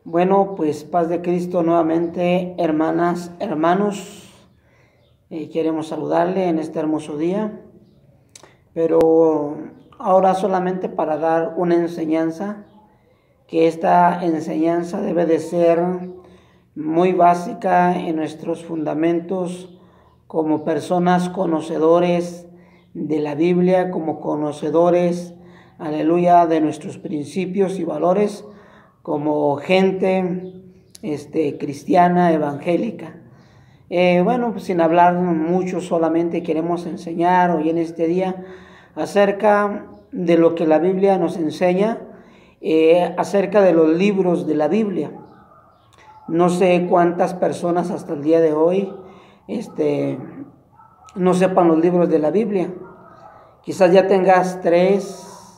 Bueno, pues paz de Cristo nuevamente, hermanas, hermanos. Queremos saludarle en este hermoso día, pero ahora solamente para dar una enseñanza, que esta enseñanza debe de ser muy básica en nuestros fundamentos como personas conocedores de la Biblia, como conocedores, aleluya, de nuestros principios y valores, como gente cristiana, evangélica. Bueno, pues sin hablar mucho, solamente queremos enseñar hoy en este día acerca de lo que la Biblia nos enseña, acerca de los libros de la Biblia. No sé cuántas personas hasta el día de hoy no sepan los libros de la Biblia. Quizás ya tengas 3,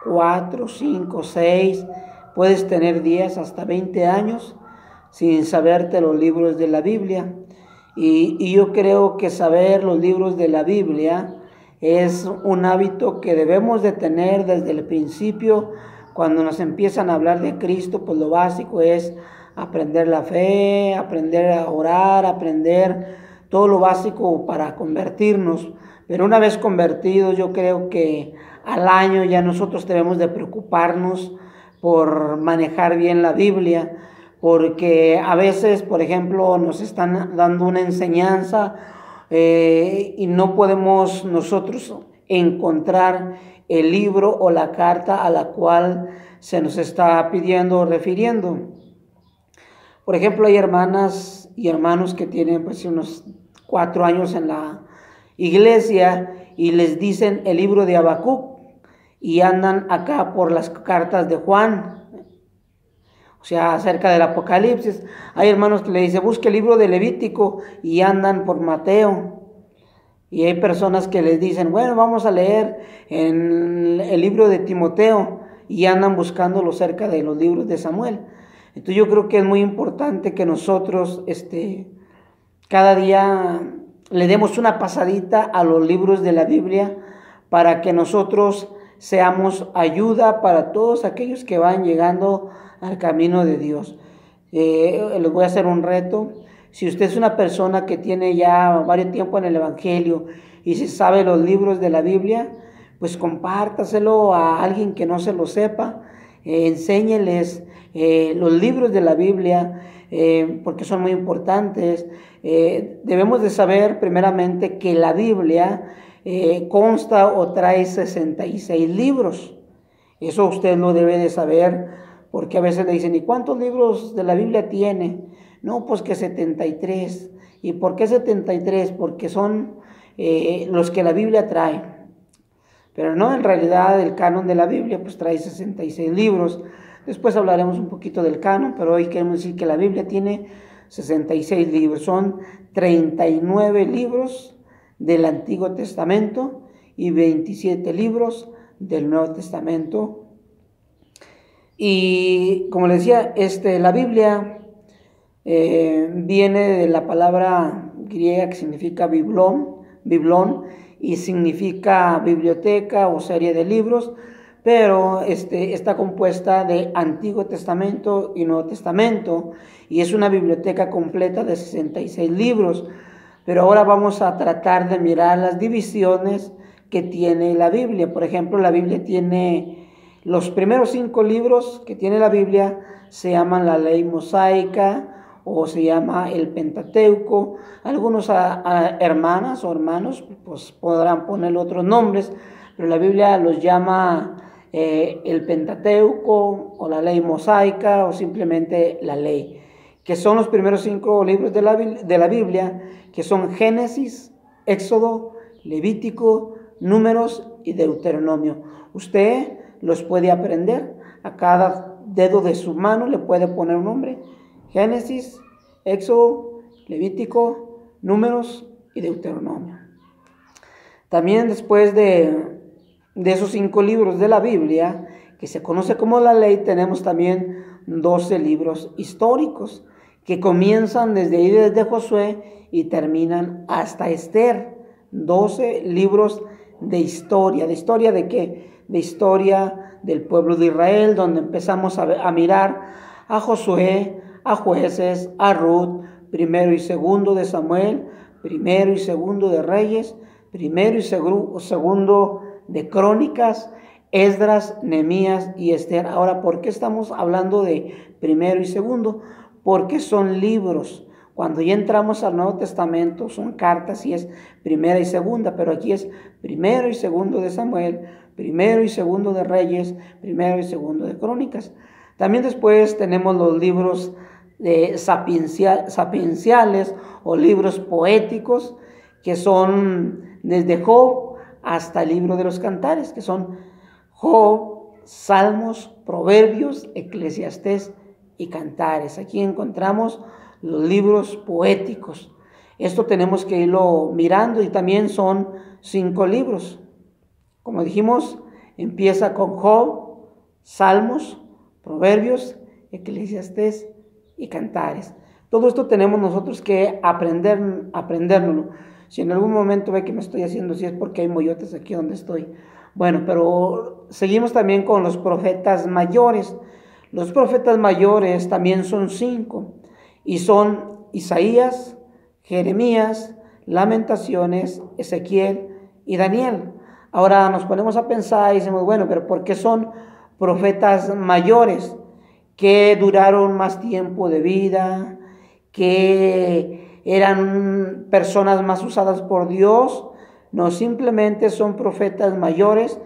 4, 5, 6, puedes tener 10 hasta 20 años sin saberte los libros de la Biblia. Y yo creo que saber los libros de la Biblia es un hábito que debemos de tener desde el principio. Cuando nos empiezan a hablar de Cristo, pues lo básico es aprender la fe, aprender a orar, aprender todo lo básico para convertirnos. Pero una vez convertidos, yo creo que al año ya nosotros debemos de preocuparnos por manejar bien la Biblia, porque a veces, por ejemplo, nos están dando una enseñanza y no podemos nosotros encontrar el libro o la carta a la cual se nos está pidiendo o refiriendo. Por ejemplo, hay hermanas y hermanos que tienen pues unos 4 años en la iglesia y les dicen el libro de Habacuc y andan acá por las cartas de Juan, o sea, acerca del Apocalipsis. Hay hermanos que le dicen busque el libro de Levítico y andan por Mateo. Y hay personas que les dicen, bueno, vamos a leer en el libro de Timoteo y andan buscándolo cerca de los libros de Samuel. Entonces yo creo que es muy importante que nosotros cada día le demos una pasadita a los libros de la Biblia para que nosotros seamos ayuda para todos aquellos que van llegando al camino de Dios. Les voy a hacer un reto. Si usted es una persona que tiene ya varios tiempo en el Evangelio y se sabe los libros de la Biblia, pues compártaselo a alguien que no se lo sepa, enséñeles los libros de la Biblia, porque son muy importantes. Debemos de saber primeramente que la Biblia consta o trae 66 libros. Eso usted lo debe de saber, porque a veces le dicen, ¿y cuántos libros de la Biblia tiene? No, pues que 73. ¿Y por qué 73? Porque son los que la Biblia trae. Pero no, en realidad el canon de la Biblia pues trae 66 libros. Después hablaremos un poquito del canon, pero hoy queremos decir que la Biblia tiene 66 libros. Son 39 libros del Antiguo Testamento y 27 libros del Nuevo Testamento. Y como les decía, la Biblia viene de la palabra griega que significa biblón, y significa biblioteca o serie de libros, pero está compuesta de Antiguo Testamento y Nuevo Testamento, y es una biblioteca completa de 66 libros. Pero ahora vamos a tratar de mirar las divisiones que tiene la Biblia. Por ejemplo, la Biblia tiene los primeros 5 libros que tiene la Biblia, se llaman la ley mosaica o se llama el Pentateuco. Algunos hermanas o hermanos pues podrán poner otros nombres, pero la Biblia los llama el Pentateuco o la ley mosaica o simplemente la ley, que son los primeros 5 libros de la Biblia, que son Génesis, Éxodo, Levítico, Números y Deuteronomio. Usted los puede aprender, a cada dedo de su mano le puede poner un nombre: Génesis, Éxodo, Levítico, Números y Deuteronomio. También después de esos 5 libros de la Biblia, que se conoce como la ley, tenemos también 12 libros históricos, que comienzan desde Josué y terminan hasta Esther. 12 libros de historia. ¿De historia de qué? De historia del pueblo de Israel, donde empezamos a mirar a Josué, a Jueces, a Ruth, primero y segundo de Samuel, primero y segundo de Reyes, primero y segundo de Crónicas, Esdras, Nehemías y Esther. Ahora, ¿por qué estamos hablando de primero y segundo? Porque son libros. Cuando ya entramos al Nuevo Testamento son cartas y es primera y segunda, pero aquí es primero y segundo de Samuel, primero y segundo de Reyes, primero y segundo de Crónicas. También después tenemos los libros sapienciales o libros poéticos, que son desde Job hasta el libro de los Cantares, que son Job, Salmos, Proverbios, Eclesiastés y Cantares. Aquí encontramos los libros poéticos. Esto tenemos que irlo mirando, y también son 5 libros. Como dijimos, empieza con Job, Salmos, Proverbios, Eclesiastés y Cantares. Todo esto tenemos nosotros que aprendérnoslo. Si en algún momento ve que me estoy haciendo así, es porque hay moyotes aquí donde estoy. Bueno, pero seguimos también con los profetas mayores. Los profetas mayores también son 5, y son Isaías, Jeremías, Lamentaciones, Ezequiel y Daniel. Ahora nos ponemos a pensar y decimos, bueno, pero ¿por qué son profetas mayores? Que duraron más tiempo de vida, que eran personas más usadas por Dios. No, simplemente son profetas mayores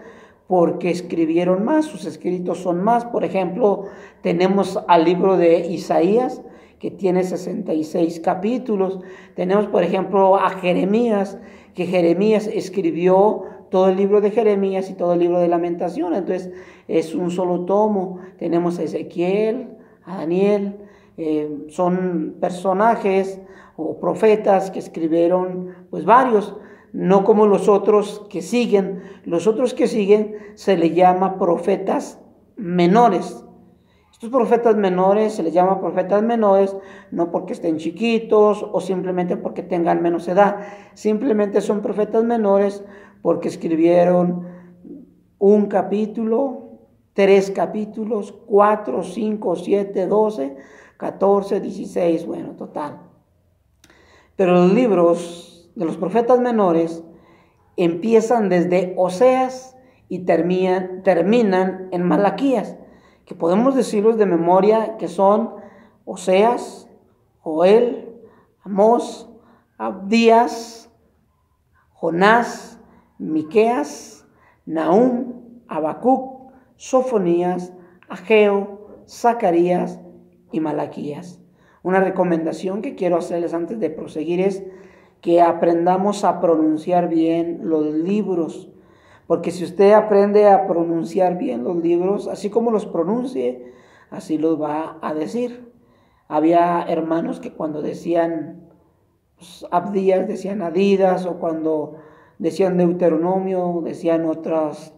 porque escribieron más, sus escritos son más. Por ejemplo, tenemos al libro de Isaías, que tiene 66 capítulos. Tenemos, por ejemplo, a Jeremías, que Jeremías escribió todo el libro de Jeremías y todo el libro de Lamentaciones. Entonces, es un solo tomo. Tenemos a Ezequiel, a Daniel. Son personajes o profetas que escribieron pues varios, no como los otros que siguen. Los otros que siguen se les llama profetas menores. Estos profetas menores se les llama profetas menores no porque estén chiquitos o simplemente porque tengan menos edad. Simplemente son profetas menores porque escribieron un capítulo, 3 capítulos, 4, 5, 7, 12, 14, 16, bueno, total. Pero los libros de los profetas menores empiezan desde Oseas y terminan en Malaquías, que podemos decirlos de memoria, que son Oseas, Joel, Amós, Abdías, Jonás, Miqueas, Nahum, Habacuc, Sofonías, Ageo, Zacarías y Malaquías. Una recomendación que quiero hacerles antes de proseguir es que aprendamos a pronunciar bien los libros, porque si usted aprende a pronunciar bien los libros, así como los pronuncie, así los va a decir. Había hermanos que cuando decían Abdías decían Adidas, o cuando decían Deuteronomio decían otras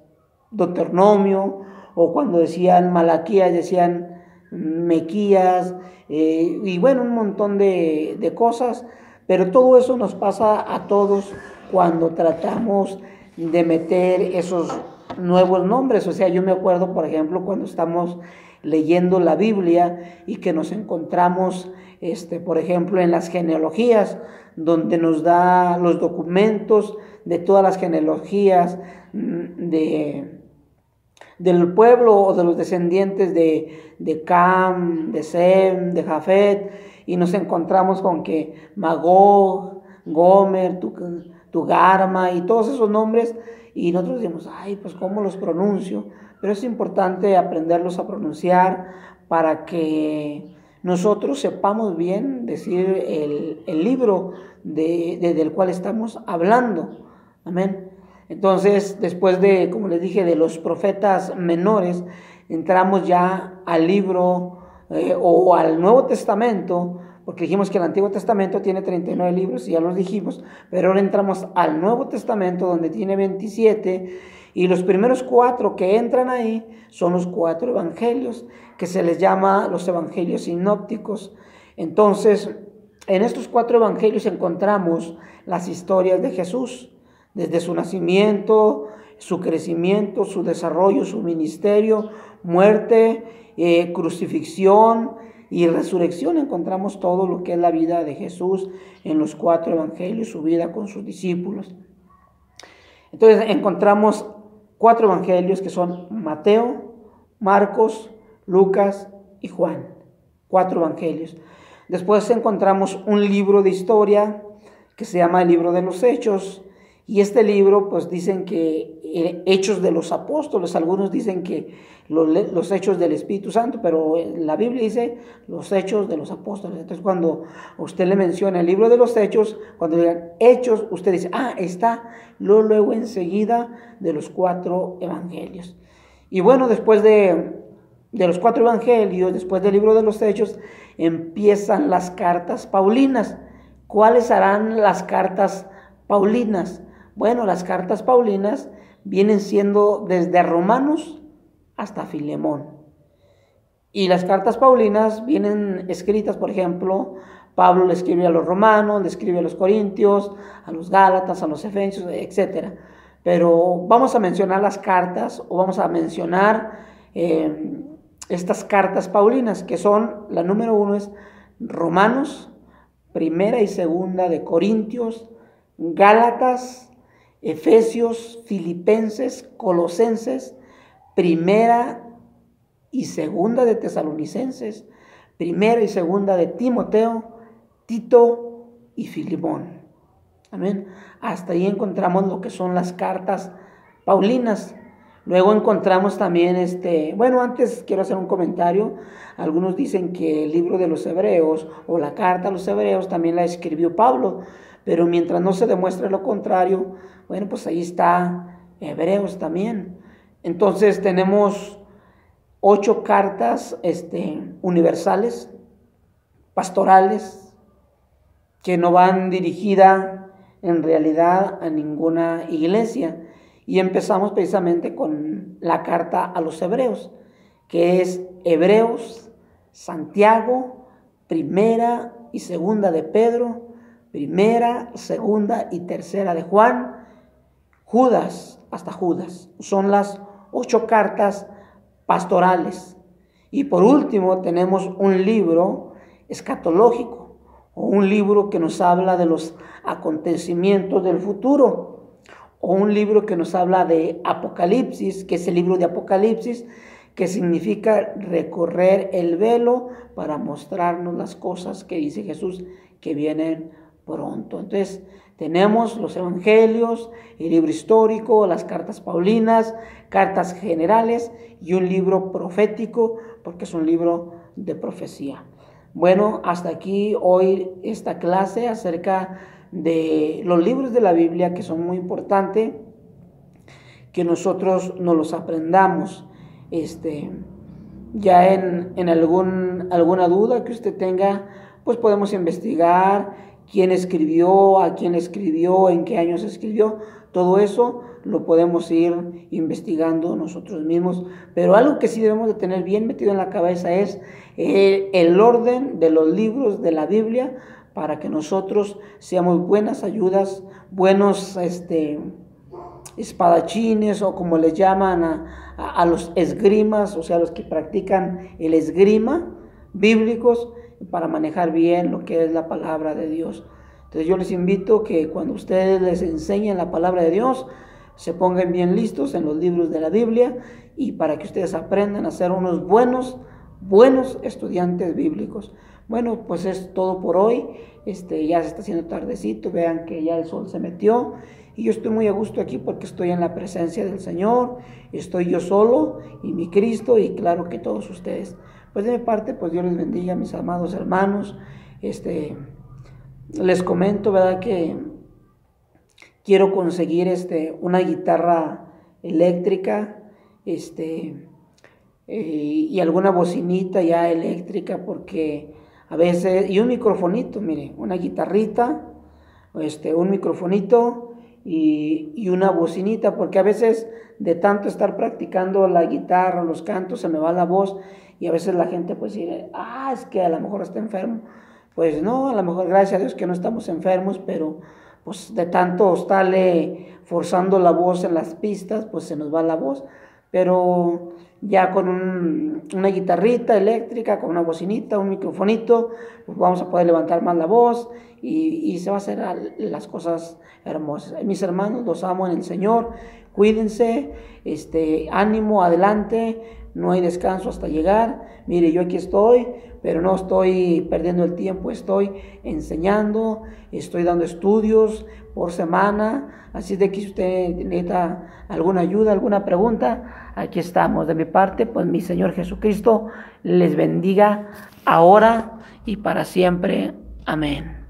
Deuteronomio, o cuando decían Malaquías decían Mequías, y bueno, un montón de cosas. Pero todo eso nos pasa a todos cuando tratamos de meter esos nuevos nombres. O sea, yo me acuerdo, por ejemplo, cuando estamos leyendo la Biblia y que nos encontramos, por ejemplo, en las genealogías, donde nos da los documentos de todas las genealogías del pueblo o de los descendientes de Cam, de Sem, de Jafet, y nos encontramos con que Magog, Gomer, Tugarma y todos esos nombres, y nosotros decimos, ay, pues ¿cómo los pronuncio? Pero es importante aprenderlos a pronunciar para que nosotros sepamos bien decir el libro del cual estamos hablando. Amén. Entonces, después de, como les dije, de los profetas menores, entramos ya al libro o al Nuevo Testamento, porque dijimos que el Antiguo Testamento tiene 39 libros, y ya los dijimos, pero ahora entramos al Nuevo Testamento, donde tiene 27, y los primeros 4 que entran ahí son los 4 evangelios, que se les llama los evangelios sinópticos. Entonces, en estos 4 evangelios encontramos las historias de Jesús, desde su nacimiento, su crecimiento, su desarrollo, su ministerio, muerte crucifixión y resurrección. Encontramos todo lo que es la vida de Jesús en los 4 evangelios, su vida con sus discípulos. Entonces encontramos 4 evangelios que son Mateo, Marcos, Lucas y Juan. 4 evangelios. Después encontramos un libro de historia que se llama el libro de los Hechos. Y este libro, pues dicen que Hechos de los Apóstoles, algunos dicen que los Hechos del Espíritu Santo, pero la Biblia dice los Hechos de los Apóstoles. Entonces cuando usted le menciona el libro de los Hechos, cuando le digan Hechos, usted dice, está luego enseguida de los 4 evangelios. Y bueno, después de los 4 evangelios, después del libro de los Hechos, empiezan las cartas paulinas. ¿Cuáles serán las cartas paulinas? Bueno, las cartas paulinas vienen siendo desde Romanos hasta Filemón. Y las cartas paulinas vienen escritas, por ejemplo, Pablo le escribe a los romanos, le escribe a los corintios, a los gálatas, a los efesios, etc. Pero vamos a mencionar las cartas, o vamos a mencionar estas cartas paulinas, que son, la número 1 es Romanos, primera y segunda de Corintios, Gálatas, Efesios, Filipenses, Colosenses, primera y segunda de Tesalonicenses, primera y segunda de Timoteo, Tito y Filemón. Amén. Hasta ahí encontramos lo que son las cartas paulinas. Luego encontramos también antes quiero hacer un comentario. Algunos dicen que el libro de los Hebreos o la carta a los Hebreos también la escribió Pablo, pero mientras no se demuestre lo contrario, bueno, pues ahí está Hebreos también. Entonces tenemos 8 cartas universales, pastorales, que no van dirigidas en realidad a ninguna iglesia. Y empezamos precisamente con la carta a los Hebreos, que es Hebreos, Santiago, primera y segunda de Pedro, primera, segunda y tercera de Juan, Judas, hasta Judas. Son las 8 cartas pastorales. Y por último tenemos un libro escatológico, o un libro que nos habla de los acontecimientos del futuro, o un libro que nos habla de Apocalipsis, que es el libro de Apocalipsis, que significa recorrer el velo para mostrarnos las cosas que dice Jesús que vienen pronto. Entonces tenemos los evangelios, el libro histórico, las cartas paulinas, cartas generales y un libro profético, porque es un libro de profecía. Bueno, hasta aquí hoy esta clase acerca de los libros de la Biblia, que son muy importantes que nosotros nos los aprendamos. Ya en alguna duda que usted tenga, pues podemos investigar quién escribió, a quién escribió, en qué años escribió. Todo eso lo podemos ir investigando nosotros mismos. Pero algo que sí debemos de tener bien metido en la cabeza es el orden de los libros de la Biblia, para que nosotros seamos buenas ayudas, buenos espadachines, o como les llaman a los esgrimas, o sea, los que practican el esgrima bíblicos, para manejar bien lo que es la palabra de Dios. Entonces yo les invito que cuando ustedes les enseñen la palabra de Dios, se pongan bien listos en los libros de la Biblia, y para que ustedes aprendan a ser unos buenos estudiantes bíblicos. Bueno, pues es todo por hoy. Ya se está haciendo tardecito, vean que ya el sol se metió, y yo estoy muy a gusto aquí porque estoy en la presencia del Señor. Estoy yo solo y mi Cristo, y claro que todos ustedes. Pues de mi parte, pues Dios les bendiga, mis amados hermanos. Les comento, ¿verdad?, que quiero conseguir una guitarra eléctrica, y alguna bocinita ya eléctrica, porque a veces, y un microfonito, mire, una guitarrita, un microfonito y una bocinita, porque a veces de tanto estar practicando la guitarra, los cantos, se me va la voz, y a veces la gente pues dice, es que a lo mejor está enfermo. Pues no, a lo mejor gracias a Dios que no estamos enfermos, pero pues de tanto estarle forzando la voz en las pistas, pues se nos va la voz. Pero ya con una guitarrita eléctrica, con una bocinita, un microfonito, pues vamos a poder levantar más la voz y se va a hacer las cosas hermosas. Mis hermanos, los amo en el Señor, cuídense, ánimo, adelante, no hay descanso hasta llegar. Mire, yo aquí estoy, pero no estoy perdiendo el tiempo, estoy enseñando, estoy dando estudios por semana, así de que si usted necesita alguna ayuda, alguna pregunta, aquí estamos. De mi parte, pues mi Señor Jesucristo les bendiga ahora y para siempre. Amén.